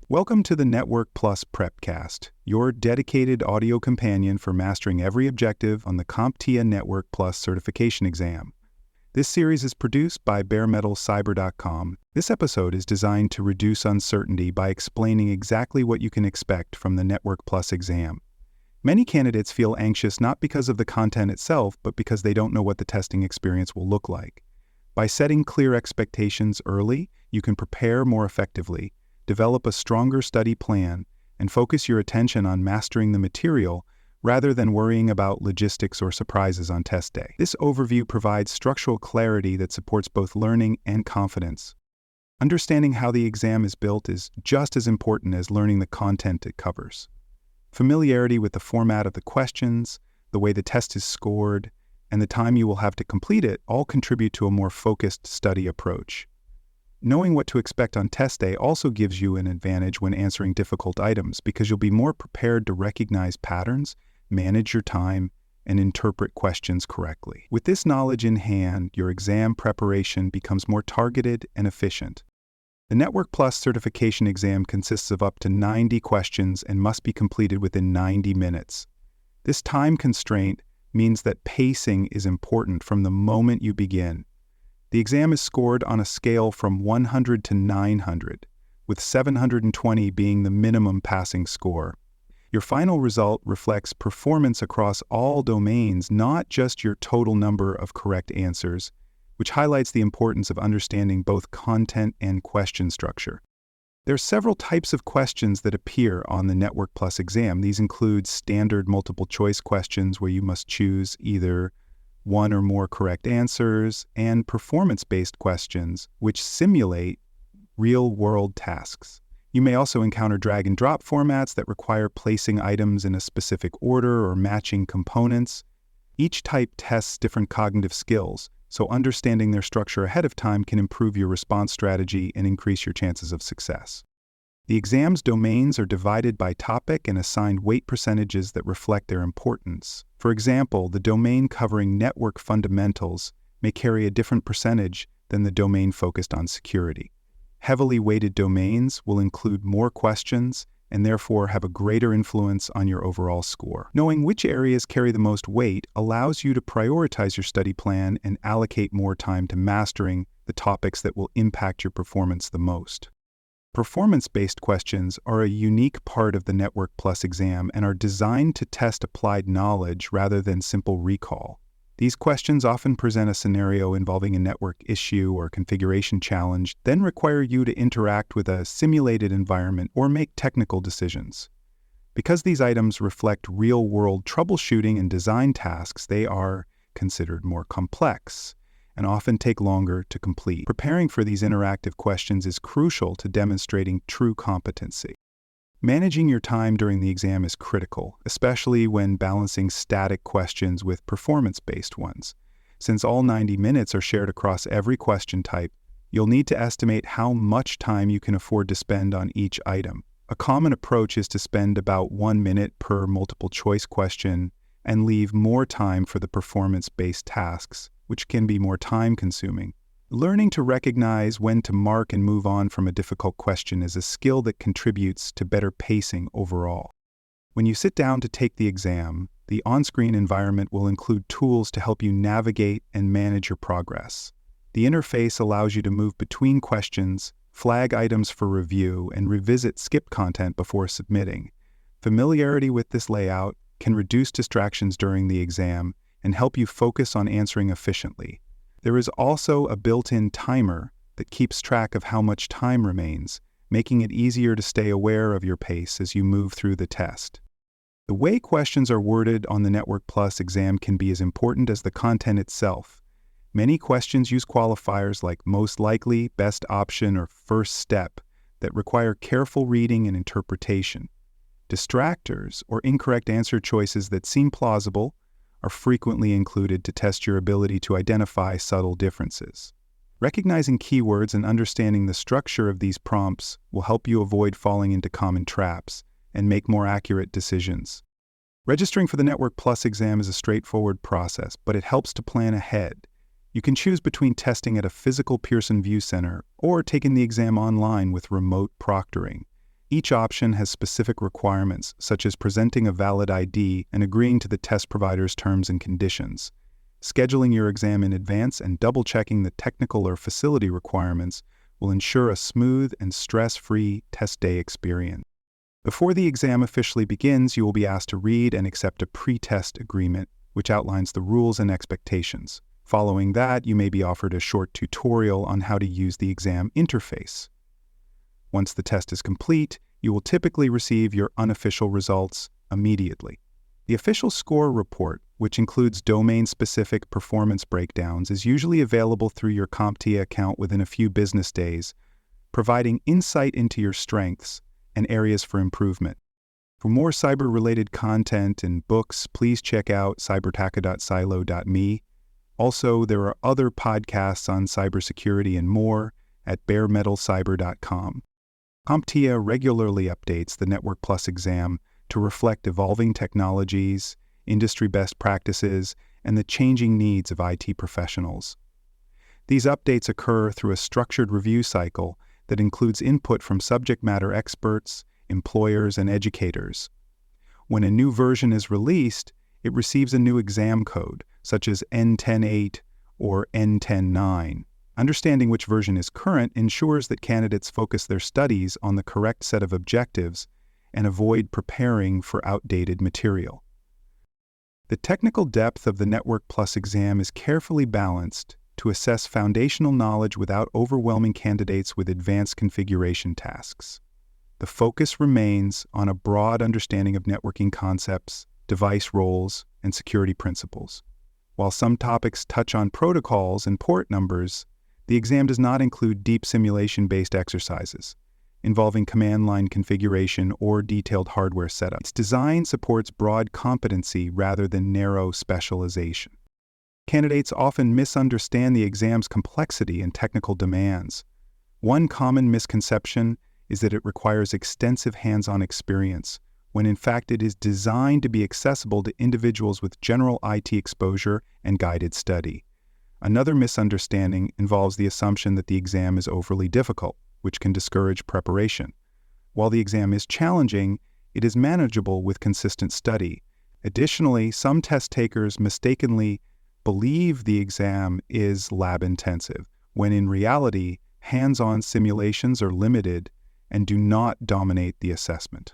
Welcome to the Network Plus Prepcast, your dedicated audio companion for mastering every objective on the CompTIA Network Plus certification exam. This series is produced by baremetalcyber.com. This episode is designed to reduce uncertainty by explaining exactly what you can expect from the Network Plus exam. Many candidates feel anxious not because of the content itself, but because they don't know what the testing experience will look like. By setting clear expectations early, you can prepare more effectively, develop a stronger study plan, and focus your attention on mastering the material rather than worrying about logistics or surprises on test day. This overview provides structural clarity that supports both learning and confidence. Understanding how the exam is built is just as important as learning the content it covers. Familiarity with the format of the questions, the way the test is scored, and the time you will have to complete it all contribute to a more focused study approach. Knowing what to expect on test day also gives you an advantage when answering difficult items because you'll be more prepared to recognize patterns, manage your time, and interpret questions correctly. With this knowledge in hand, your exam preparation becomes more targeted and efficient. The Network Plus certification exam consists of up to 90 questions and must be completed within 90 minutes. This time constraint means that pacing is important from the moment you begin. The exam is scored on a scale from 100 to 900, with 720 being the minimum passing score. Your final result reflects performance across all domains, not just your total number of correct answers, which highlights the importance of understanding both content and question structure. There are several types of questions that appear on the Network Plus exam. These include standard multiple choice questions where you must choose either one or more correct answers, and performance-based questions, which simulate real-world tasks. You may also encounter drag-and-drop formats that require placing items in a specific order or matching components. Each type tests different cognitive skills, so understanding their structure ahead of time can improve your response strategy and increase your chances of success. The exam's domains are divided by topic and assigned weight percentages that reflect their importance. For example, the domain covering network fundamentals may carry a different percentage than the domain focused on security. Heavily weighted domains will include more questions and therefore have a greater influence on your overall score. Knowing which areas carry the most weight allows you to prioritize your study plan and allocate more time to mastering the topics that will impact your performance the most. Performance-based questions are a unique part of the Network Plus exam and are designed to test applied knowledge rather than simple recall. These questions often present a scenario involving a network issue or configuration challenge, then require you to interact with a simulated environment or make technical decisions. Because these items reflect real-world troubleshooting and design tasks, they are considered more complex and often take longer to complete. Preparing for these interactive questions is crucial to demonstrating true competency. Managing your time during the exam is critical, especially when balancing static questions with performance-based ones. Since all 90 minutes are shared across every question type, you'll need to estimate how much time you can afford to spend on each item. A common approach is to spend about 1 minute per multiple choice question and leave more time for the performance-based tasks, which can be more time-consuming. Learning to recognize when to mark and move on from a difficult question is a skill that contributes to better pacing overall. When you sit down to take the exam, the on-screen environment will include tools to help you navigate and manage your progress. The interface allows you to move between questions, flag items for review, and revisit skip content before submitting. Familiarity with this layout can reduce distractions during the exam and help you focus on answering efficiently. There is also a built-in timer that keeps track of how much time remains, making it easier to stay aware of your pace as you move through the test. The way questions are worded on the Network Plus exam can be as important as the content itself. Many questions use qualifiers like most likely, best option, or first step that require careful reading and interpretation. Distractors, or incorrect answer choices that seem plausible, are frequently included to test your ability to identify subtle differences. Recognizing keywords and understanding the structure of these prompts will help you avoid falling into common traps and make more accurate decisions. Registering for the Network Plus exam is a straightforward process, but it helps to plan ahead. You can choose between testing at a physical Pearson View Center or taking the exam online with remote proctoring. Each option has specific requirements, such as presenting a valid ID and agreeing to the test provider's terms and conditions. Scheduling your exam in advance and double-checking the technical or facility requirements will ensure a smooth and stress-free test day experience. Before the exam officially begins, you will be asked to read and accept a pre-test agreement, which outlines the rules and expectations. Following that, you may be offered a short tutorial on how to use the exam interface. Once the test is complete, you will typically receive your unofficial results immediately. The official score report, which includes domain-specific performance breakdowns, is usually available through your CompTIA account within a few business days, providing insight into your strengths and areas for improvement. For more cyber-related content and books, please check out cybertaka.silo.me. Also, there are other podcasts on cybersecurity and more at baremetalcyber.com. CompTIA regularly updates the Network Plus exam to reflect evolving technologies, industry best practices, and the changing needs of IT professionals. These updates occur through a structured review cycle that includes input from subject matter experts, employers, and educators. When a new version is released, it receives a new exam code, such as N108 or N109. Understanding which version is current ensures that candidates focus their studies on the correct set of objectives and avoid preparing for outdated material. The technical depth of the Network Plus exam is carefully balanced to assess foundational knowledge without overwhelming candidates with advanced configuration tasks. The focus remains on a broad understanding of networking concepts, device roles, and security principles. While some topics touch on protocols and port numbers, the exam does not include deep simulation-based exercises involving command line configuration or detailed hardware setup. Its design supports broad competency rather than narrow specialization. Candidates often misunderstand the exam's complexity and technical demands. One common misconception is that it requires extensive hands-on experience, when in fact it is designed to be accessible to individuals with general IT exposure and guided study. Another misunderstanding involves the assumption that the exam is overly difficult, which can discourage preparation. While the exam is challenging, it is manageable with consistent study. Additionally, some test takers mistakenly believe the exam is lab-intensive, when in reality, hands-on simulations are limited and do not dominate the assessment.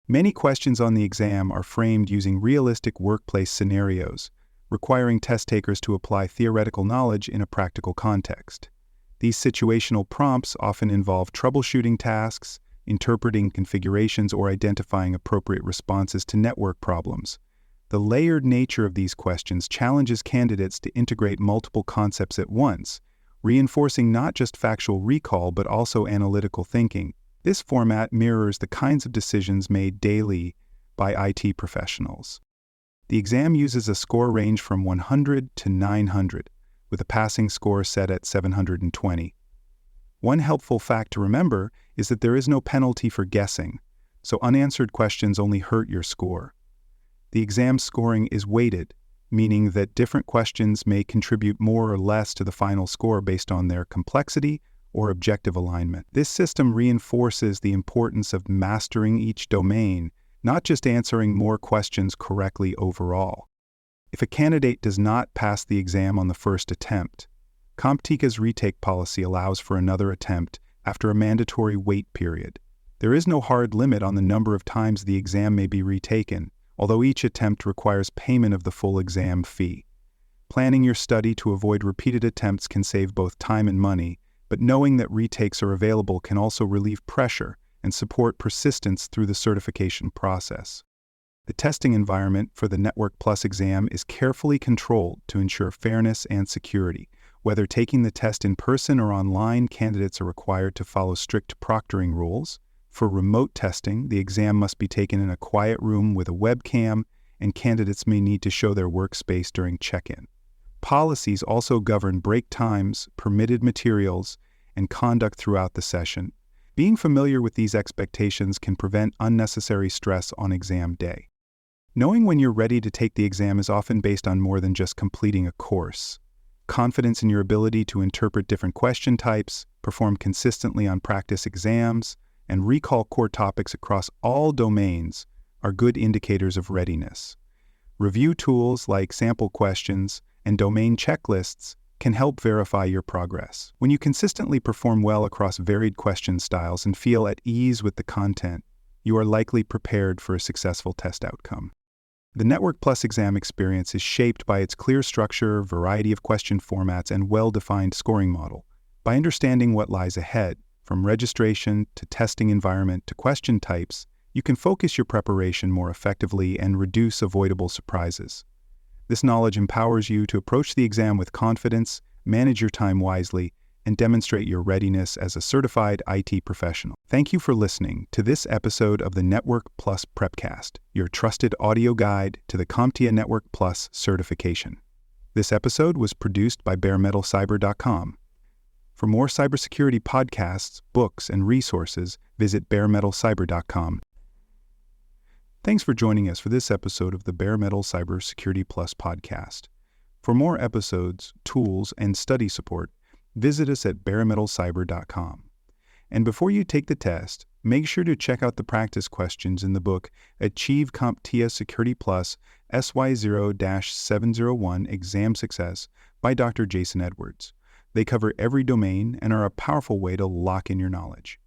Many questions on the exam are framed using realistic workplace scenarios, requiring test takers to apply theoretical knowledge in a practical context. These situational prompts often involve troubleshooting tasks, interpreting configurations, or identifying appropriate responses to network problems. The layered nature of these questions challenges candidates to integrate multiple concepts at once, reinforcing not just factual recall but also analytical thinking. This format mirrors the kinds of decisions made daily by IT professionals. The exam uses a score range from 100 to 900, with a passing score set at 720. One helpful fact to remember is that there is no penalty for guessing, so unanswered questions only hurt your score. The exam scoring is weighted, meaning that different questions may contribute more or less to the final score based on their complexity or objective alignment. This system reinforces the importance of mastering each domain, not just answering more questions correctly overall. If a candidate does not pass the exam on the first attempt, CompTIA's retake policy allows for another attempt after a mandatory wait period. There is no hard limit on the number of times the exam may be retaken, although each attempt requires payment of the full exam fee. Planning your study to avoid repeated attempts can save both time and money, but knowing that retakes are available can also relieve pressure and support persistence through the certification process. The testing environment for the Network Plus exam is carefully controlled to ensure fairness and security. Whether taking the test in person or online, candidates are required to follow strict proctoring rules. For remote testing, the exam must be taken in a quiet room with a webcam, and candidates may need to show their workspace during check-in. Policies also govern break times, permitted materials, and conduct throughout the session. Being familiar with these expectations can prevent unnecessary stress on exam day. Knowing when you're ready to take the exam is often based on more than just completing a course. Confidence in your ability to interpret different question types, perform consistently on practice exams, and recall core topics across all domains are good indicators of readiness. Review tools like sample questions and domain checklists can help verify your progress. When you consistently perform well across varied question styles and feel at ease with the content, you are likely prepared for a successful test outcome. The Network Plus exam experience is shaped by its clear structure, variety of question formats, and well-defined scoring model. By understanding what lies ahead, from registration to testing environment to question types, you can focus your preparation more effectively and reduce avoidable surprises. This knowledge empowers you to approach the exam with confidence, manage your time wisely, and demonstrate your readiness as a certified IT professional. Thank you for listening to this episode of the Network Plus Prepcast, your trusted audio guide to the CompTIA Network Plus certification. This episode was produced by baremetalcyber.com. For more cybersecurity podcasts, books, and resources, visit baremetalcyber.com. Thanks for joining us for this episode of the Bare Metal Cybersecurity Plus podcast. For more episodes, tools, and study support, visit us at baremetalcyber.com. And before you take the test, make sure to check out the practice questions in the book Achieve CompTIA Security Plus SY0-701 Exam Success by Dr. Jason Edwards. They cover every domain and are a powerful way to lock in your knowledge.